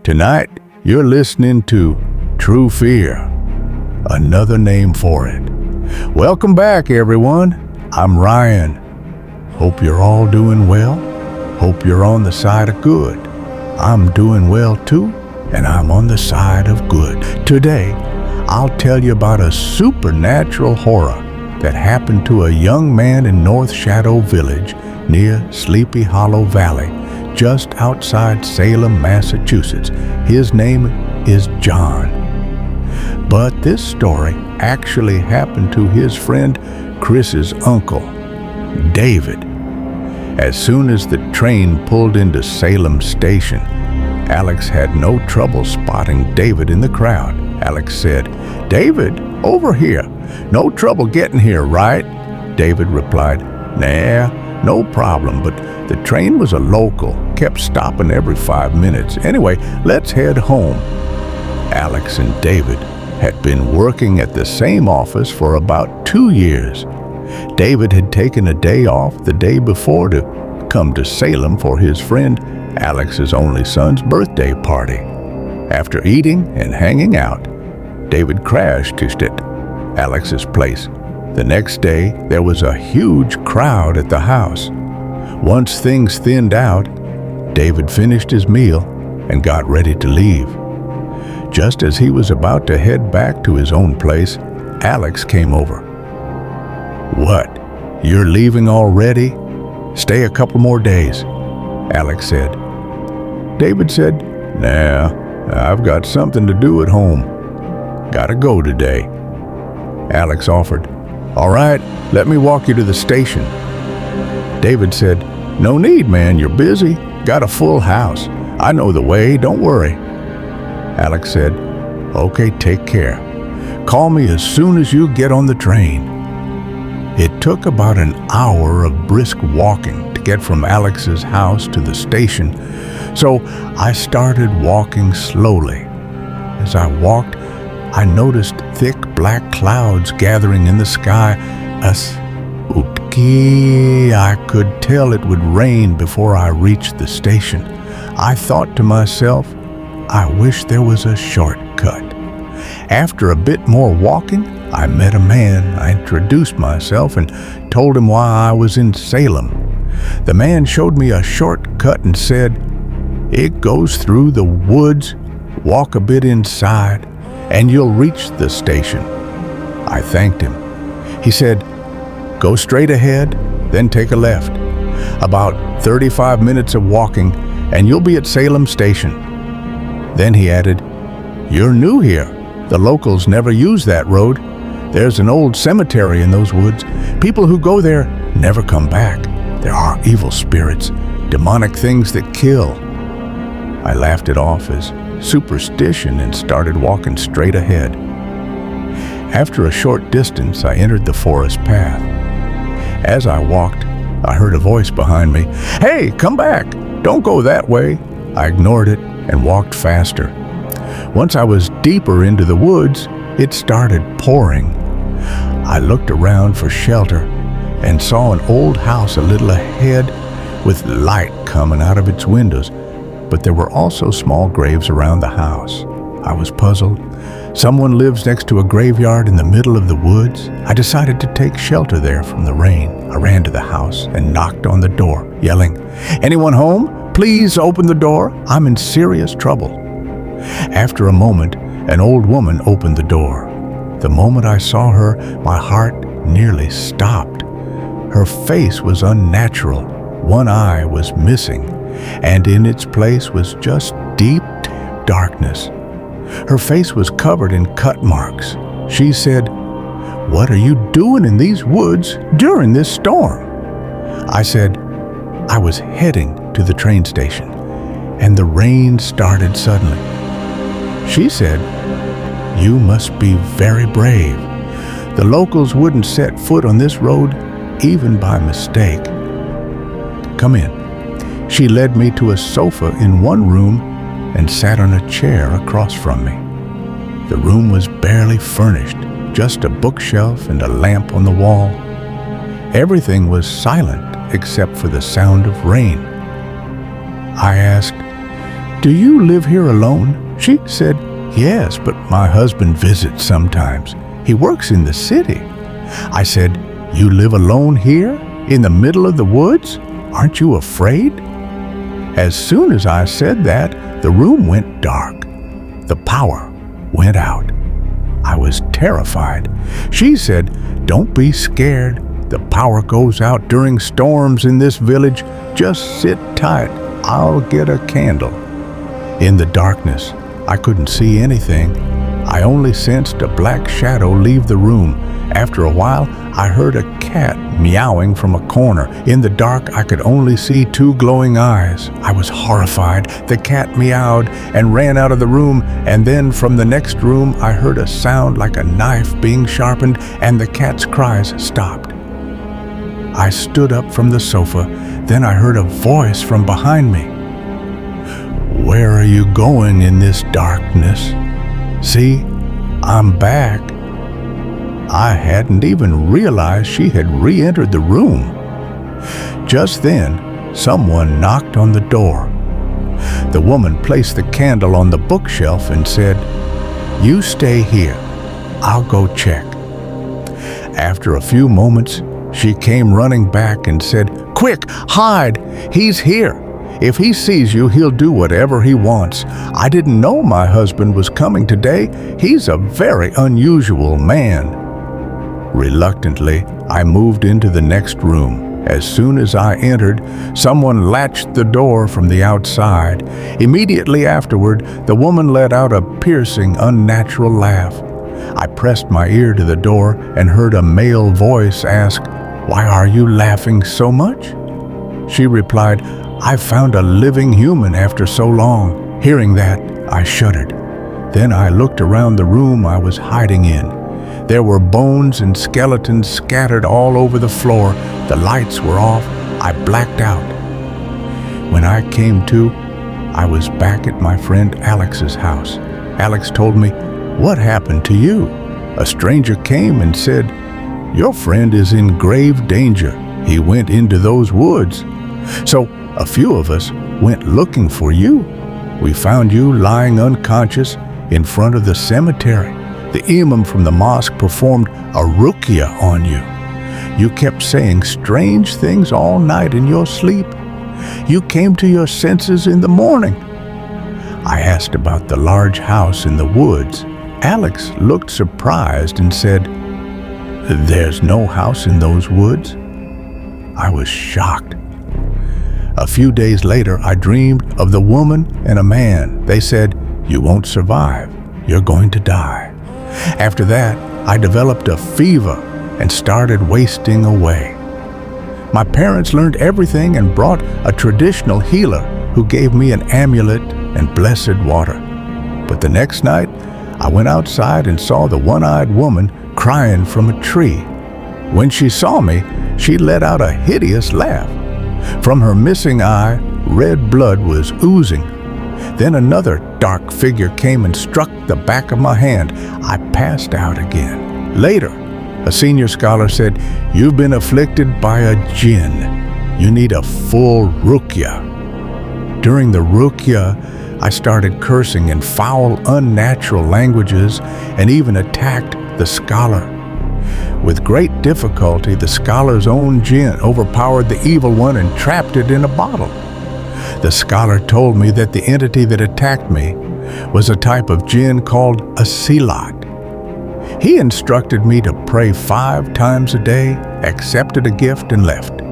Tonight, you're listening to True Fear, another name for it. Welcome back, everyone. I'm Ryan. Hope you're all doing well. Hope you're on the side of good. I'm doing well too, and I'm on the side of good. Today, I'll tell you about a supernatural horror that happened to a young man in North Shadow Village near Sleepy Hollow Valley, just outside Salem, Massachusetts. His name is John. But this story actually happened to his friend Chris's uncle, David. As soon as the train pulled into Salem Station, Alex had no trouble spotting David in the crowd. Alex said, "David, over here. No trouble getting here, right?" David replied, "Nah, no problem, but the train was a local, kept stopping every 5 minutes. Anyway, let's head home." Alex and David had been working at the same office for about 2 years. David had taken a day off the day before to come to Salem for his friend Alex's only son's birthday party. After eating and hanging out, David crashed at Alex's place. The next day, there was a huge crowd at the house. Once things thinned out, David finished his meal and got ready to leave. Just as he was about to head back to his own place, Alex came over. "What? You're leaving already? Stay a couple more days," Alex said. David said, "Nah, I've got something to do at home. Gotta go today." Alex offered, "All right, let me walk you to the station." David said, "No need, man, you're busy. Got a full house. I know the way, don't worry." Alex said, "Okay, take care. Call me as soon as you get on the train." It took about an hour of brisk walking to get from Alex's house to the station, so I started walking slowly. As I walked, I noticed thick black clouds gathering in the sky. I could tell it would rain before I reached the station. I thought to myself, I wish there was a shortcut. After a bit more walking, I met a man. I introduced myself and told him why I was in Salem. The man showed me a shortcut and said, "It goes through the woods, walk a bit inside, and you'll reach the station." I thanked him. He said, "Go straight ahead, then take a left. About 35 minutes of walking, and you'll be at Salem Station." Then he added, "You're new here. The locals never use that road. There's an old cemetery in those woods. People who go there never come back. There are evil spirits, demonic things that kill." I laughed it off as superstition and started walking straight ahead. After a short distance, I entered the forest path. As I walked, I heard a voice behind me. "Hey, come back! Don't go that way!" I ignored it and walked faster. Once I was deeper into the woods, it started pouring. I looked around for shelter and saw an old house a little ahead with light coming out of its windows, but there were also small graves around the house. I was puzzled. Someone lives next to a graveyard in the middle of the woods. I decided to take shelter there from the rain. I ran to the house and knocked on the door, yelling, "Anyone home? Please open the door. I'm in serious trouble." After a moment, an old woman opened the door. The moment I saw her, my heart nearly stopped. Her face was unnatural. One eye was missing, and in its place was just deep darkness. Her face was covered in cut marks. She said, "What are you doing in these woods during this storm?" I said, "I was heading to the train station, and the rain started suddenly." She said, "You must be very brave. The locals wouldn't set foot on this road even by mistake. Come in." She led me to a sofa in one room and sat on a chair across from me. The room was barely furnished, just a bookshelf and a lamp on the wall. Everything was silent except for the sound of rain. I asked, "Do you live here alone?" She said, "Yes, but my husband visits sometimes. He works in the city." I said, "You live alone here, in the middle of the woods? Aren't you afraid?" As soon as I said that, the room went dark. The power went out. I was terrified. She said, "Don't be scared. The power goes out during storms in this village. Just sit tight. I'll get a candle." In the darkness, I couldn't see anything. I only sensed a black shadow leave the room. After a while, I heard a cat meowing from a corner. In the dark, I could only see two glowing eyes. I was horrified. The cat meowed and ran out of the room, and then from the next room, I heard a sound like a knife being sharpened, and the cat's cries stopped. I stood up from the sofa. Then I heard a voice from behind me. "Where are you going in this darkness? See, I'm back." I hadn't even realized she had re-entered the room. Just then, someone knocked on the door. The woman placed the candle on the bookshelf and said, "You stay here. I'll go check." After a few moments, she came running back and said, "Quick, hide! He's here. If he sees you, he'll do whatever he wants. I didn't know my husband was coming today. He's a very unusual man." Reluctantly, I moved into the next room. As soon as I entered, someone latched the door from the outside. Immediately afterward, the woman let out a piercing, unnatural laugh. I pressed my ear to the door and heard a male voice ask, "Why are you laughing so much?" She replied, "I found a living human after so long." Hearing that, I shuddered. Then I looked around the room I was hiding in. There were bones and skeletons scattered all over the floor. The lights were off. I blacked out. When I came to, I was back at my friend Alex's house. Alex told me, "What happened to you?" A stranger came and said, "Your friend is in grave danger. He went into those woods. So a few of us went looking for you. We found you lying unconscious in front of the cemetery. The imam from the mosque performed a ruqyah on you. You kept saying strange things all night in your sleep. You came to your senses in the morning." I asked about the large house in the woods. Alex looked surprised and said, "There's no house in those woods." I was shocked. A few days later, I dreamed of the woman and a man. They said, "You won't survive. You're going to die." After that, I developed a fever and started wasting away. My parents learned everything and brought a traditional healer who gave me an amulet and blessed water. But the next night, I went outside and saw the one-eyed woman crying from a tree. When she saw me, she let out a hideous laugh. From her missing eye, red blood was oozing. Then another dark figure came and struck the back of my hand. I passed out again. Later, a senior scholar said, "You've been afflicted by a jinn. You need a full ruqyah." During the ruqyah, I started cursing in foul, unnatural languages and even attacked the scholar. With great difficulty, the scholar's own jinn overpowered the evil one and trapped it in a bottle. The scholar told me that the entity that attacked me was a type of jinn called a silat. He instructed me to pray 5 times a day, accepted a gift, and left.